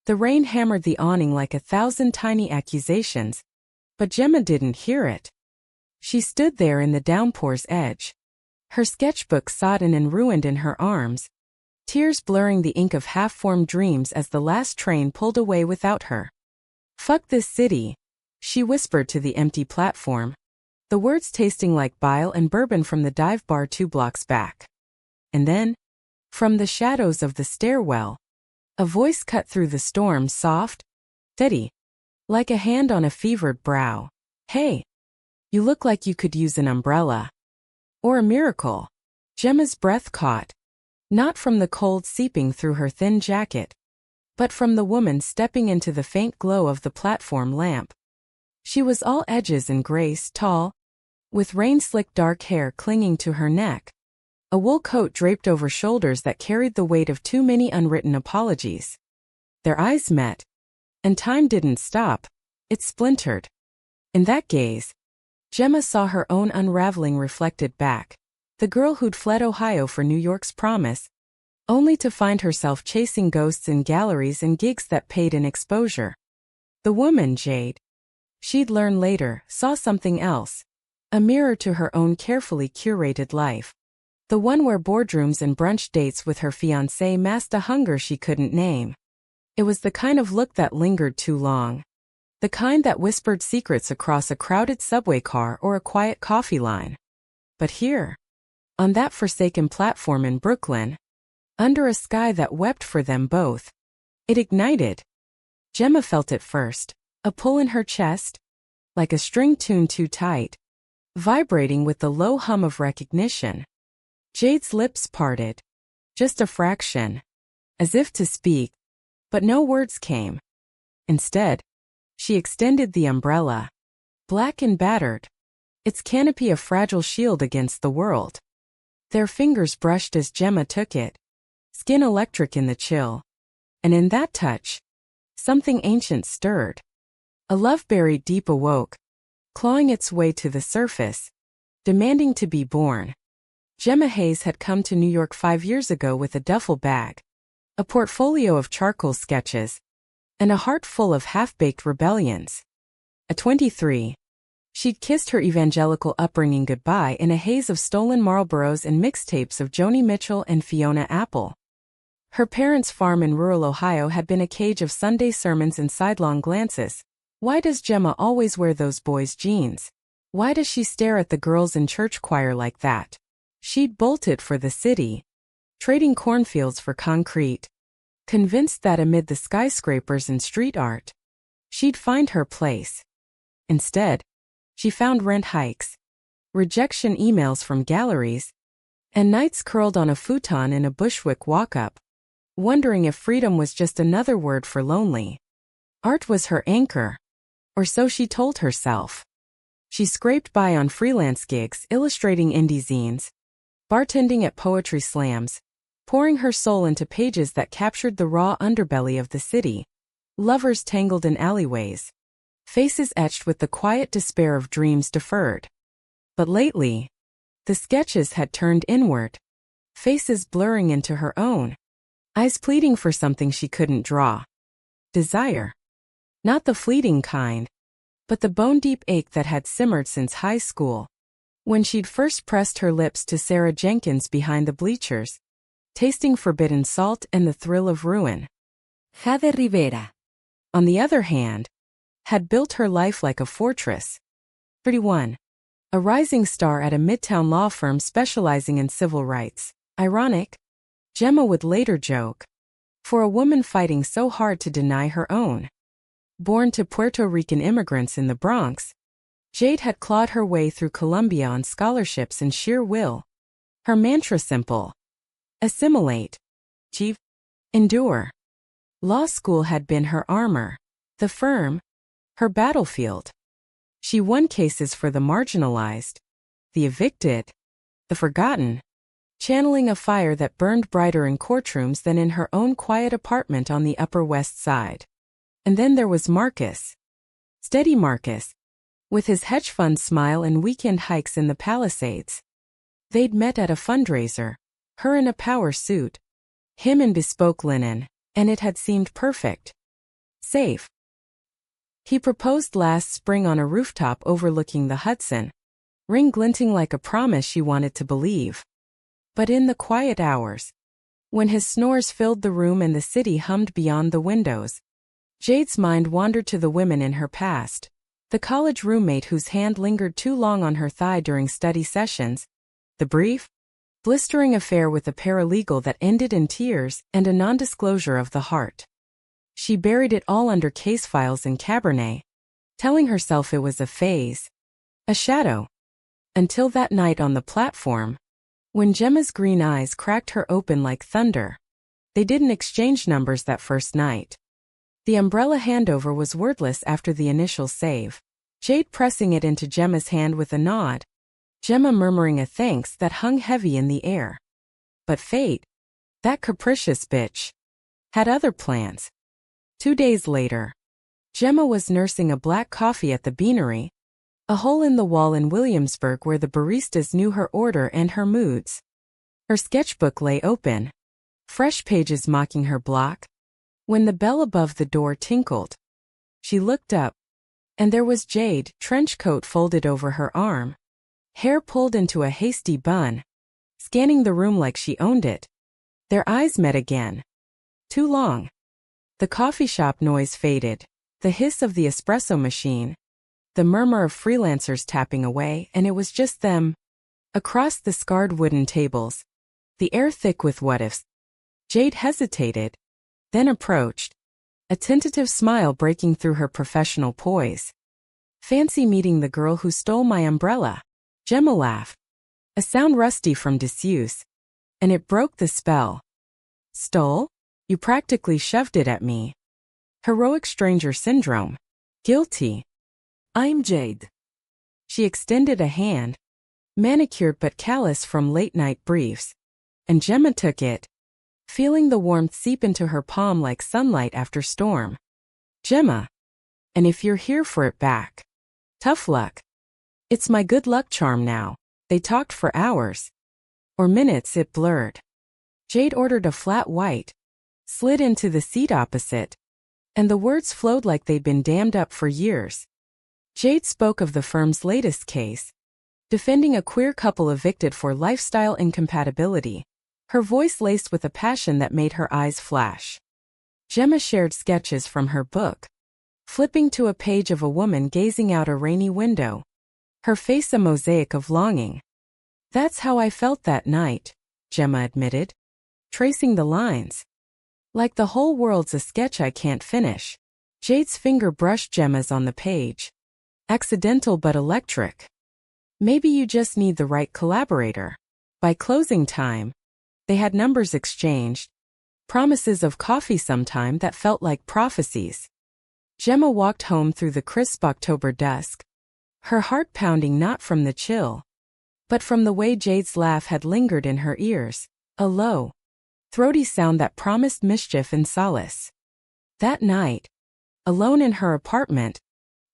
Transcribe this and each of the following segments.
The rain hammered the awning like 1,000 tiny accusations, but Gemma didn't hear it. She stood there in the downpour's edge, her sketchbook sodden and ruined in her arms, tears blurring the ink of half-formed dreams as the last train pulled away without her. "Fuck this city," she whispered to the empty platform, the words tasting like bile and bourbon from the dive bar 2 blocks back. And then, from the shadows of the stairwell, a voice cut through the storm, soft, steady, like a hand on a fevered brow. "Hey, you look like you could use an umbrella. Or a miracle." Gemma's breath caught, not from the cold seeping through her thin jacket, but from the woman stepping into the faint glow of the platform lamp. She was all edges and grace, tall, with rain-slicked dark hair clinging to her neck, a wool coat draped over shoulders that carried the weight of too many unwritten apologies. Their eyes met, and time didn't stop, it splintered. In that gaze, Gemma saw her own unraveling reflected back, the girl who'd fled Ohio for New York's promise, only to find herself chasing ghosts in galleries and gigs that paid in exposure. The woman, Jade, she'd learn later, saw something else, a mirror to her own carefully curated life. The one where boardrooms and brunch dates with her fiancé masked a hunger she couldn't name. It was the kind of look that lingered too long. The kind that whispered secrets across a crowded subway car or a quiet coffee line. But here, on that forsaken platform in Brooklyn, under a sky that wept for them both, it ignited. Gemma felt it first, a pull in her chest, like a string tuned too tight, vibrating with the low hum of recognition. Jade's lips parted, just a fraction, as if to speak, but no words came. Instead, she extended the umbrella, black and battered, its canopy a fragile shield against the world. Their fingers brushed as Gemma took it, skin electric in the chill. And in that touch, something ancient stirred. A love buried deep awoke, clawing its way to the surface, demanding to be born. Gemma Hayes had come to New York 5 years ago with a duffel bag, a portfolio of charcoal sketches, and a heart full of half-baked rebellions. At 23, she'd kissed her evangelical upbringing goodbye in a haze of stolen Marlboros and mixtapes of Joni Mitchell and Fiona Apple. Her parents' farm in rural Ohio had been a cage of Sunday sermons and sidelong glances. Why does Gemma always wear those boys' jeans? Why does she stare at the girls in church choir like that? She'd bolted for the city, trading cornfields for concrete, convinced that amid the skyscrapers and street art, she'd find her place. Instead, she found rent hikes, rejection emails from galleries, and nights curled on a futon in a Bushwick walk-up, wondering if freedom was just another word for lonely. Art was her anchor, or so she told herself. She scraped by on freelance gigs illustrating indie zines, bartending at poetry slams, pouring her soul into pages that captured the raw underbelly of the city, lovers tangled in alleyways, faces etched with the quiet despair of dreams deferred. But lately, the sketches had turned inward, faces blurring into her own, eyes pleading for something she couldn't draw. Desire. Not the fleeting kind, but the bone-deep ache that had simmered since high school, when she'd first pressed her lips to Sarah Jenkins behind the bleachers, tasting forbidden salt and the thrill of ruin. Jade Rivera, on the other hand, had built her life like a fortress. 31. A rising star at a midtown law firm specializing in civil rights. Ironic, Gemma would later joke, for a woman fighting so hard to deny her own. Born to Puerto Rican immigrants in the Bronx, Jade had clawed her way through Columbia on scholarships and sheer will. Her mantra simple: assimilate, achieve, endure. Law school had been her armor, the firm, her battlefield. She won cases for the marginalized, the evicted, the forgotten, channeling a fire that burned brighter in courtrooms than in her own quiet apartment on the Upper West Side. And then there was Marcus. Steady Marcus, with his hedge fund smile and weekend hikes in the Palisades. They'd met at a fundraiser, her in a power suit, him in bespoke linen, and it had seemed perfect. Safe. He proposed last spring on a rooftop overlooking the Hudson, ring glinting like a promise she wanted to believe. But in the quiet hours, when his snores filled the room and the city hummed beyond the windows, Jade's mind wandered to the women in her past. The college roommate whose hand lingered too long on her thigh during study sessions, the brief, blistering affair with a paralegal that ended in tears and a non-disclosure of the heart. She buried it all under case files and Cabernet, telling herself it was a phase, a shadow, until that night on the platform, when Gemma's green eyes cracked her open like thunder. They didn't exchange numbers that first night. The umbrella handover was wordless after the initial save, Jade pressing it into Gemma's hand with a nod, Gemma murmuring a thanks that hung heavy in the air. But fate, that capricious bitch, had other plans. 2 days later, Gemma was nursing a black coffee at the Beanery, a hole in the wall in Williamsburg where the baristas knew her order and her moods. Her sketchbook lay open, fresh pages mocking her block, when the bell above the door tinkled. She looked up, and there was Jade, trench coat folded over her arm, hair pulled into a hasty bun, scanning the room like she owned it. Their eyes met again. Too long. The coffee shop noise faded, the hiss of the espresso machine, the murmur of freelancers tapping away, and it was just them. Across the scarred wooden tables, the air thick with what-ifs. Jade hesitated, then approached, a tentative smile breaking through her professional poise. "Fancy meeting the girl who stole my umbrella?" Gemma laughed, a sound rusty from disuse, and it broke the spell. "Stole? You practically shoved it at me." Heroic stranger syndrome. Guilty. "I'm Jade." She extended a hand, manicured but callous from late-night briefs, and Gemma took it, feeling the warmth seep into her palm like sunlight after storm. "Gemma. And if you're here for it back, tough luck. It's my good luck charm now." They talked for hours. Or minutes, it blurred. Jade ordered a flat white, slid into the seat opposite, and the words flowed like they'd been dammed up for years. Jade spoke of the firm's latest case, defending a queer couple evicted for lifestyle incompatibility, her voice laced with a passion that made her eyes flash. Gemma shared sketches from her book, flipping to a page of a woman gazing out a rainy window, her face a mosaic of longing. "That's how I felt that night," Gemma admitted, tracing the lines. "Like the whole world's a sketch I can't finish." Jade's finger brushed Gemma's on the page. "Accidental but electric. Maybe you just need the right collaborator." By closing time, they had numbers exchanged, promises of coffee sometime that felt like prophecies. Gemma walked home through the crisp October dusk, her heart pounding not from the chill, but from the way Jade's laugh had lingered in her ears, a low, throaty sound that promised mischief and solace. That night, alone in her apartment,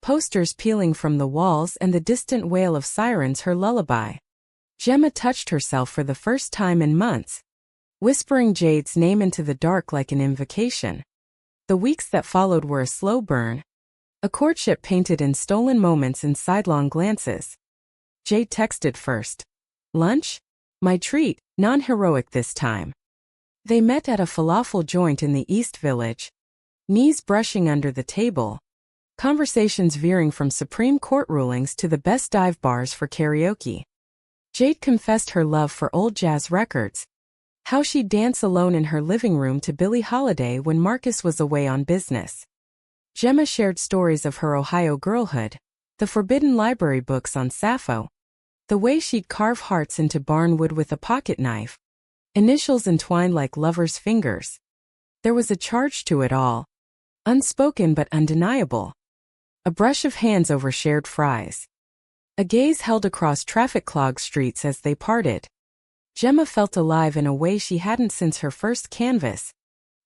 posters peeling from the walls and the distant wail of sirens her lullaby, Gemma touched herself for the first time in months, whispering Jade's name into the dark like an invocation. The weeks that followed were a slow burn, a courtship painted in stolen moments and sidelong glances. Jade texted first. "Lunch? My treat, non-heroic this time." They met at a falafel joint in the East Village, knees brushing under the table, conversations veering from Supreme Court rulings to the best dive bars for karaoke. Jade confessed her love for old jazz records, how she'd dance alone in her living room to Billie Holiday when Marcus was away on business. Gemma shared stories of her Ohio girlhood, the forbidden library books on Sappho, the way she'd carve hearts into barnwood with a pocket knife, initials entwined like lovers' fingers. There was a charge to it all, unspoken but undeniable. A brush of hands over shared fries. A gaze held across traffic-clogged streets as they parted. Gemma felt alive in a way she hadn't since her first canvas,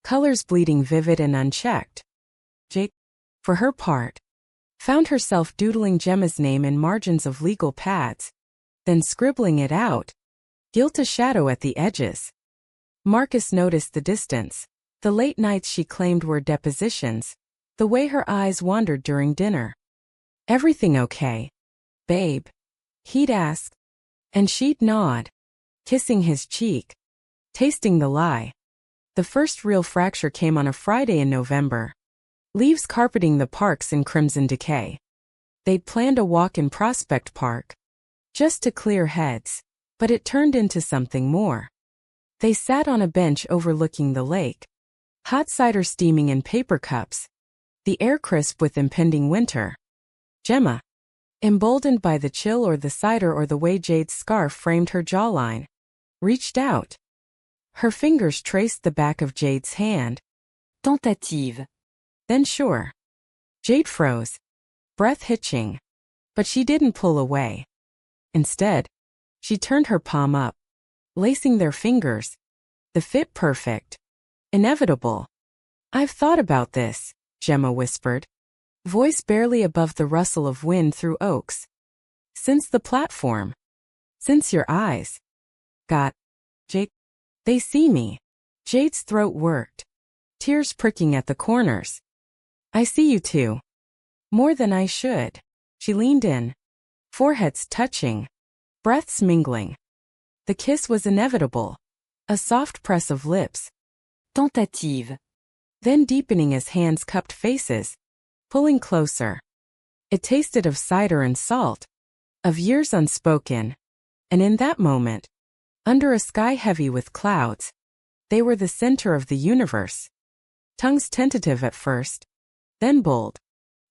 colors bleeding vivid and unchecked. Jade, for her part, found herself doodling Gemma's name in margins of legal pads, then scribbling it out, guilt a shadow at the edges. Marcus noticed the distance. The late nights she claimed were depositions, the way her eyes wandered during dinner. "Everything okay, babe?" he'd ask, and she'd nod, kissing his cheek, tasting the lie. The first real fracture came on a Friday in November, leaves carpeting the parks in crimson decay. They'd planned a walk in Prospect Park, just to clear heads, but it turned into something more. They sat on a bench overlooking the lake, hot cider steaming in paper cups, the air crisp with impending winter. Gemma, emboldened by the chill or the cider or the way Jade's scarf framed her jawline, reached out. Her fingers traced the back of Jade's hand. Tentative. Then sure. Jade froze, breath hitching, but she didn't pull away. Instead, she turned her palm up, lacing their fingers, the fit perfect, inevitable. "I've thought about this," Gemma whispered, voice barely above the rustle of wind through oaks. "Since the platform. Since your eyes got, Jade, they see me." Jade's throat worked, tears pricking at the corners. "I see you too. More than I should." She leaned in, foreheads touching, breaths mingling. The kiss was inevitable, a soft press of lips. Tentative. Then deepening as hands cupped faces, pulling closer. It tasted of cider and salt, of years unspoken, and in that moment, under a sky heavy with clouds, they were the center of the universe. Tongues tentative at first, then bold,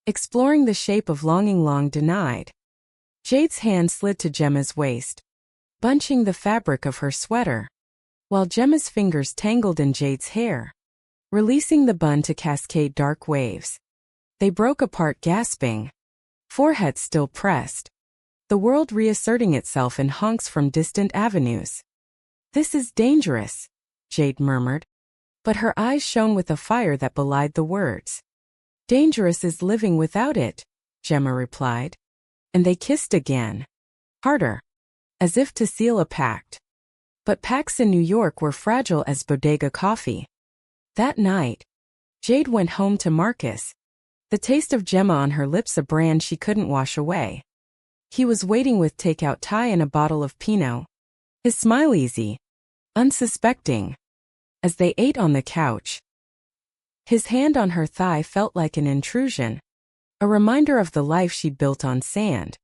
exploring the shape of longing long denied. Jade's hand slid to Gemma's waist, bunching the fabric of her sweater, while Gemma's fingers tangled in Jade's hair, releasing the bun to cascade dark waves. They broke apart gasping, foreheads still pressed, the world reasserting itself in honks from distant avenues. "This is dangerous," Jade murmured, but her eyes shone with a fire that belied the words. "Dangerous is living without it," Gemma replied. And they kissed again, harder, as if to seal a pact. But pacts in New York were fragile as bodega coffee. That night, Jade went home to Marcus, the taste of Gemma on her lips a brand she couldn't wash away. He was waiting with takeout Thai and a bottle of Pinot, his smile easy, unsuspecting. As they ate on the couch, his hand on her thigh felt like an intrusion, a reminder of the life she'd built on sand.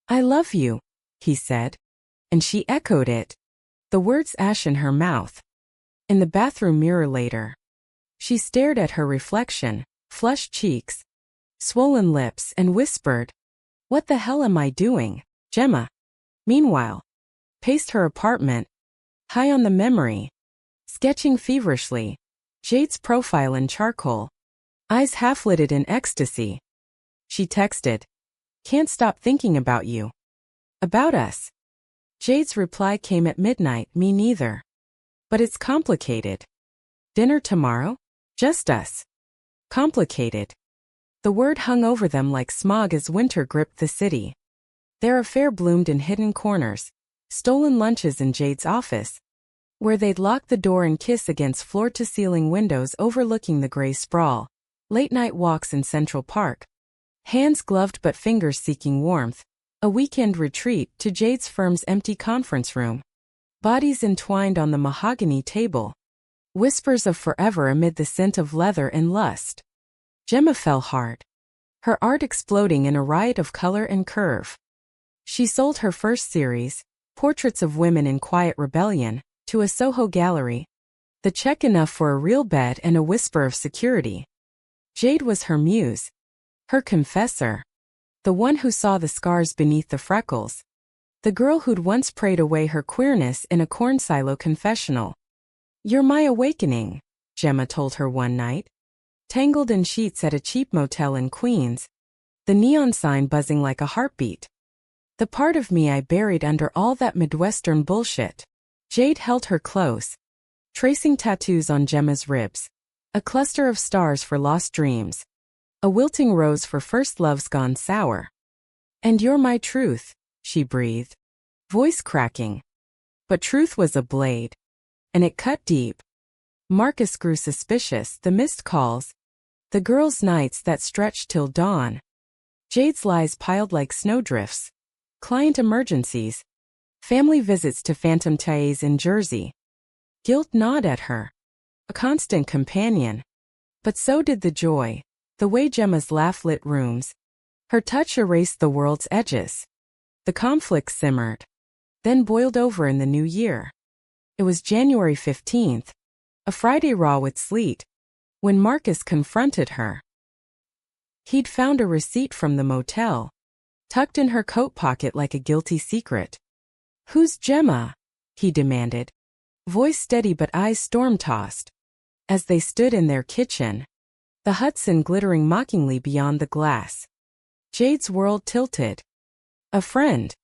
"I love you," he said, and she echoed it, the words ash in her mouth. In the bathroom mirror later, she stared at her reflection, flushed cheeks, swollen lips, and whispered, "What the hell am I doing?" Gemma, meanwhile, paced her apartment, high on the memory, sketching feverishly, Jade's profile in charcoal, eyes half-lidded in ecstasy. She texted, "Can't stop thinking about you." "About us?" Jade's reply came at midnight, "Me neither. But it's complicated." "Dinner tomorrow? Just us." Complicated. The word hung over them like smog as winter gripped the city. Their affair bloomed in hidden corners, stolen lunches in Jade's office, where they'd lock the door and kiss against floor-to-ceiling windows overlooking the gray sprawl, late-night walks in Central Park, hands gloved but fingers seeking warmth, a weekend retreat to Jade's firm's empty conference room, bodies entwined on the mahogany table, whispers of forever amid the scent of leather and lust. Gemma fell hard, her art exploding in a riot of color and curve. She sold her first series, Portraits of Women in Quiet Rebellion, to a Soho gallery, the check enough for a real bed and a whisper of security. Jade was her muse, her confessor, the one who saw the scars beneath the freckles, the girl who'd once prayed away her queerness in a corn silo confessional. "You're my awakening," Gemma told her one night, tangled in sheets at a cheap motel in Queens, the neon sign buzzing like a heartbeat. "The part of me I buried under all that Midwestern bullshit." Jade held her close, tracing tattoos on Gemma's ribs, a cluster of stars for lost dreams, a wilting rose for first loves gone sour. "And you're my truth," she breathed, voice cracking. But truth was a blade, and it cut deep. Marcus grew suspicious, the missed calls, The girls' nights that stretched till dawn. Jade's lies piled like snowdrifts. Client emergencies. Family visits to Phantom Thais in Jersey. Guilt gnawed at her. A constant companion. But so did the joy. The way Gemma's laugh lit rooms. Her touch erased the world's edges. The conflict simmered. Then boiled over in the new year. It was January 15th. A Friday raw with sleet. When Marcus confronted her. He'd found a receipt from the motel. Tucked in her coat pocket like a guilty secret. "Who's Gemma?" he demanded. Voice steady but eyes storm-tossed. As they stood in their kitchen. The Hudson glittering mockingly beyond the glass. Jade's world tilted. "A friend.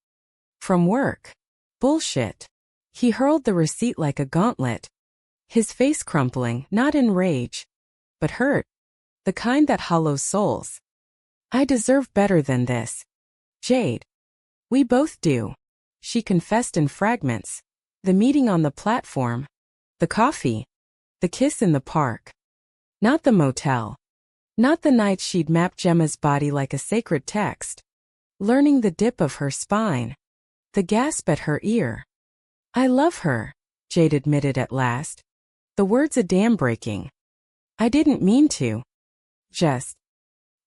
From work." "Bullshit." He hurled the receipt like a gauntlet. His face crumpling, not in rage. But hurt. The kind that hollows souls. "I deserve better than this. Jade." "We both do," she confessed in fragments. The meeting on the platform. The coffee. The kiss in the park. Not the motel. Not the night she'd mapped Gemma's body like a sacred text. Learning the dip of her spine. The gasp at her ear. "I love her," Jade admitted at last. The words a dam breaking. "I didn't mean to. Just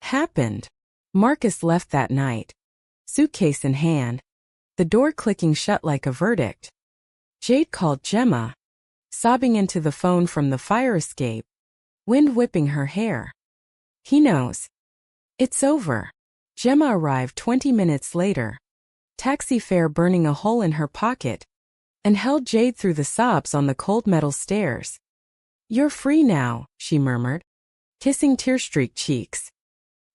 happened." Marcus left that night. Suitcase in hand. The door clicking shut like a verdict. Jade called Gemma. Sobbing into the phone from the fire escape. Wind whipping her hair. "He knows. It's over." Gemma arrived 20 minutes later. Taxi fare burning a hole in her pocket. And held Jade through the sobs on the cold metal stairs. "You're free now," she murmured. Kissing tear-streaked cheeks.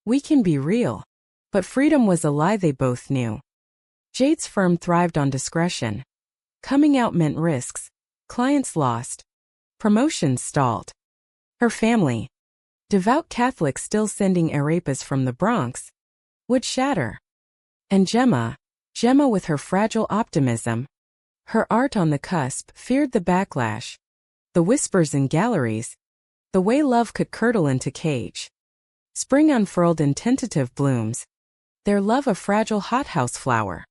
"We can be real." But freedom was a lie they both knew. Jade's firm thrived on discretion. Coming out meant risks. Clients lost. Promotions stalled. Her family, devout Catholics still sending arepas from the Bronx, would shatter. And Gemma with her fragile optimism, her art on the cusp, feared the backlash. The whispers in galleries. The way love could curdle into cage. Spring unfurled in tentative blooms. Their love a fragile hothouse flower.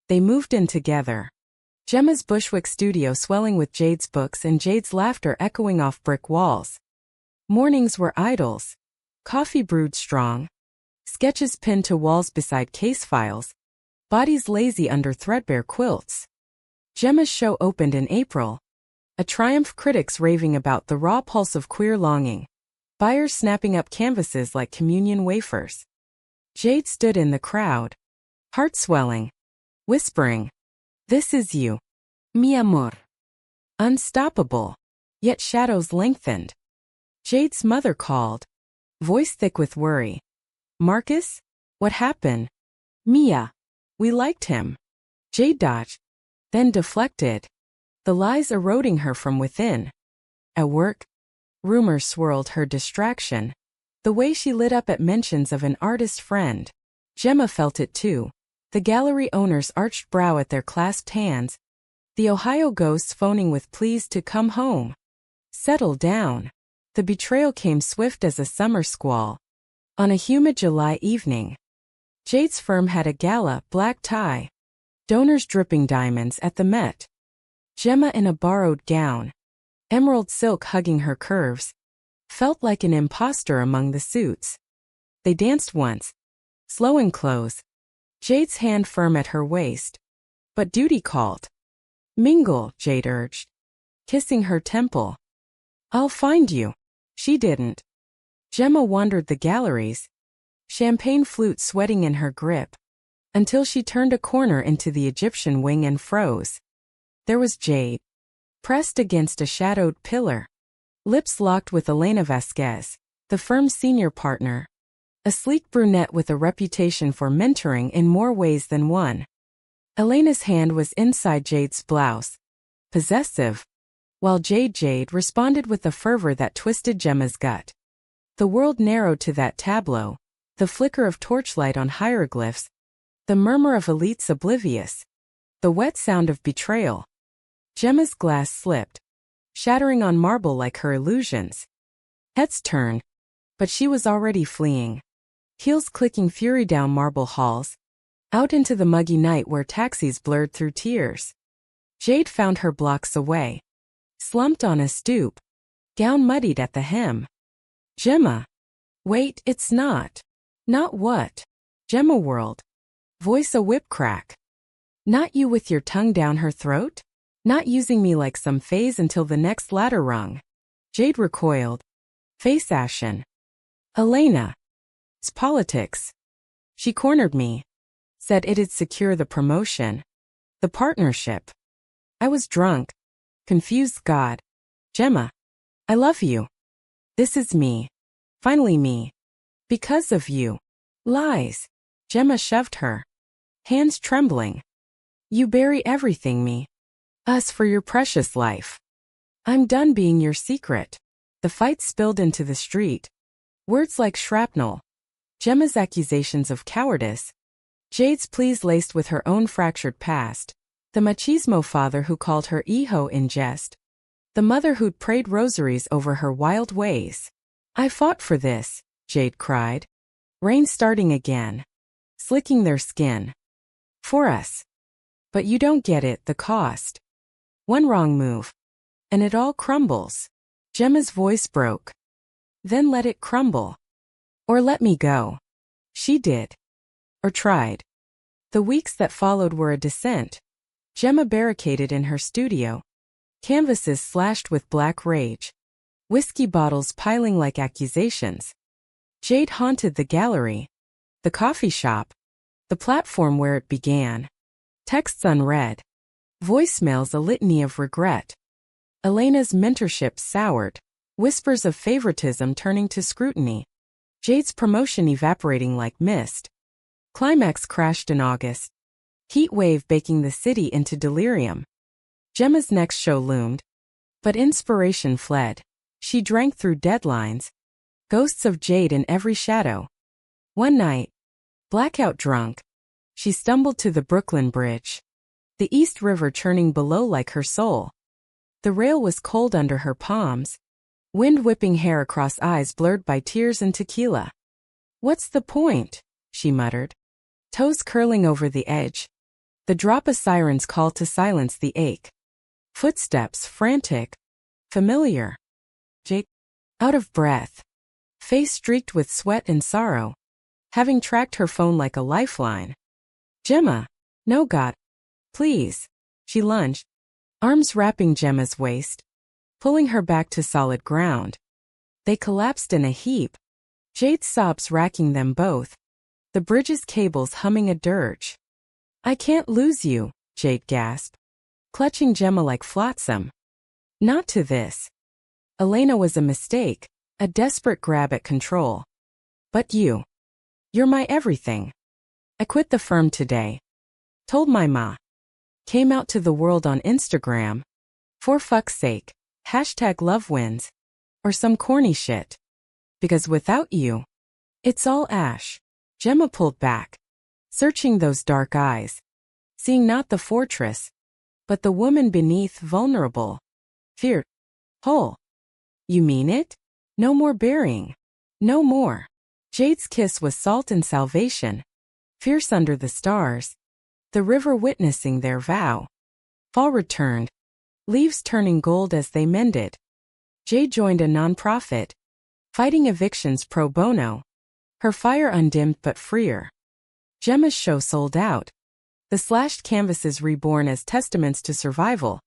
They moved in together. Gemma's Bushwick studio swelling with Jade's books and Jade's laughter echoing off brick walls. Mornings were idols. Coffee brewed strong. Sketches pinned to walls beside case files. Bodies lazy under threadbare quilts. Gemma's show opened in April. A triumph, critics raving about the raw pulse of queer longing. Buyers snapping up canvases like communion wafers. Jade stood in the crowd. Heart swelling. Whispering. "This is you. Mi amor." Unstoppable. Yet shadows lengthened. Jade's mother called. Voice thick with worry. "Marcus? What happened?" "Mia. We liked him." Jade dodged. Then deflected. The lies eroding her from within. At work, rumors swirled her distraction. The way she lit up at mentions of an artist friend. Gemma felt it too. The gallery owner's arched brow at their clasped hands. The Ohio ghosts phoning with pleas to come home. Settle down. The betrayal came swift as a summer squall. On a humid July evening. Jade's firm had a gala black tie. Donors dripping diamonds at the Met. Gemma in a borrowed gown. Emerald silk hugging her curves. Felt like an imposter among the suits. They danced once. Slow and close. Jade's hand firm at her waist. But duty called. "Mingle," Jade urged. Kissing her temple. "I'll find you." She didn't. Gemma wandered the galleries. Champagne flute sweating in her grip. Until she turned a corner into the Egyptian wing and froze. There was Jade. Pressed against a shadowed pillar. Lips locked with Elena Vasquez, the firm's senior partner. A sleek brunette with a reputation for mentoring in more ways than one. Elena's hand was inside Jade's blouse. Possessive. While Jade responded with a fervor that twisted Gemma's gut. The world narrowed to that tableau. The flicker of torchlight on hieroglyphs. The murmur of elites oblivious. The wet sound of betrayal. Gemma's glass slipped. Shattering on marble like her illusions. Heads turned. But she was already fleeing. Heels clicking fury down marble halls, out into the muggy night where taxis blurred through tears. Jade found her blocks away, slumped on a stoop, gown muddied at the hem. Gemma. Wait, it's not. Not what? Gemma whirled. Voice a whip crack. Not you with your tongue down her throat? Not using me like some phase until the next ladder rung. Jade recoiled. Face ashen. Elena. It's politics. She cornered me. Said it'd secure the promotion. The partnership. I was drunk. Confused God. Gemma. I love you. This is me. Finally me. Because of you. Lies. Gemma shoved her. Hands trembling. You bury everything me. Us for your precious life. I'm done being your secret. The fight spilled into the street. Words like shrapnel. Gemma's accusations of cowardice. Jade's pleas laced with her own fractured past. The machismo father who called her hijo in jest. The mother who'd prayed rosaries over her wild ways. I fought for this, Jade cried. Rain starting again. Slicking their skin. For us. But you don't get it, the cost. One wrong move. And it all crumbles. Gemma's voice broke. Then let it crumble. Or let me go. She did. Or tried. The weeks that followed were a descent. Gemma barricaded in her studio. Canvases slashed with black rage. Whiskey bottles piling like accusations. Jade haunted the gallery. The coffee shop. The platform where it began. Texts unread. Voicemails a litany of regret. Elena's mentorship soured. Whispers of favoritism turning to scrutiny. Jade's promotion evaporating like mist. Climax crashed in August. Heat wave baking the city into delirium. Gemma's next show loomed. But inspiration fled. She drank through deadlines. Ghosts of Jade in every shadow. One night, blackout drunk, she stumbled to the Brooklyn Bridge. The East River churning below like her soul. The rail was cold under her palms. Wind whipping hair across eyes blurred by tears and tequila. What's the point? She muttered. Toes curling over the edge. The drop of siren's call to silence the ache. Footsteps frantic. Familiar. Jade. Out of breath. Face streaked with sweat and sorrow. Having tracked her phone like a lifeline. Gemma. No God. Please. She lunged. Arms wrapping Gemma's waist. Pulling her back to solid ground. They collapsed in a heap. Jade's sobs racking them both. The bridge's cables humming a dirge. I can't lose you, Jade gasped. Clutching Gemma like flotsam. Not to this. Elena was a mistake, a desperate grab at control. But you. You're my everything. I quit the firm today. Told my ma. Came out to the world on Instagram. For fuck's sake. #love wins. Or some corny shit. Because without you, it's all ash. Gemma pulled back. Searching those dark eyes. Seeing not the fortress, but the woman beneath, vulnerable. Feared. Whole. You mean it? No more burying. No more. Jade's kiss was salt and salvation. Fierce under the stars. The river witnessing their vow. Fall returned. Leaves turning gold as they mended. Jade joined a nonprofit. Fighting evictions pro bono. Her fire undimmed but freer. Gemma's show sold out. The slashed canvases reborn as testaments to survival.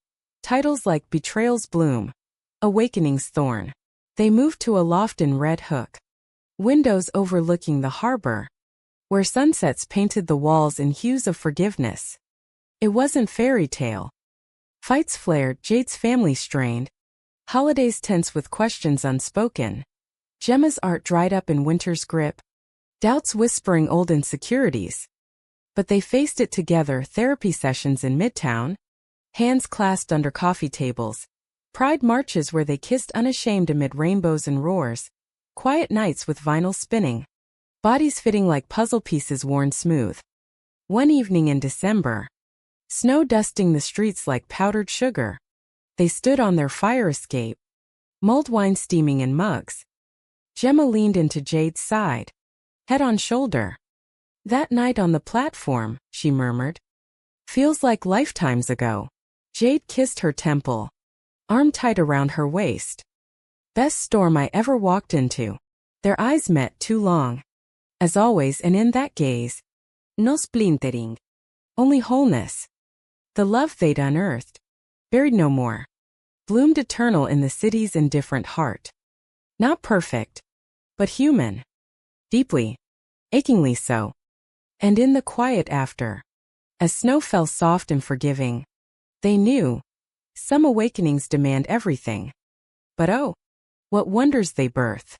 Titles like Betrayal's Bloom. Awakening's Thorn. They moved to a loft in Red Hook. Windows overlooking the harbor. Where sunsets painted the walls in hues of forgiveness. It wasn't fairy tale. Fights flared, Jade's family strained. Holidays tense with questions unspoken. Gemma's art dried up in winter's grip. Doubts whispering old insecurities. But they faced it together, therapy sessions in Midtown. Hands clasped under coffee tables. Pride marches where they kissed unashamed amid rainbows and roars. Quiet nights with vinyl spinning. Bodies fitting like puzzle pieces worn smooth. One evening in December. Snow dusting the streets like powdered sugar. They stood on their fire escape. Mulled wine steaming in mugs. Gemma leaned into Jade's side, head on shoulder. That night on the platform, she murmured. Feels like lifetimes ago. Jade kissed her temple, arm tight around her waist. Best storm I ever walked into. Their eyes met too long. As always, and in that gaze, no splintering, only wholeness. The love they'd unearthed, buried no more, bloomed eternal in the city's indifferent heart. Not perfect, but human. Deeply, achingly so. And in the quiet after, as snow fell soft and forgiving, they knew, some awakenings demand everything. But oh, what wonders they birth.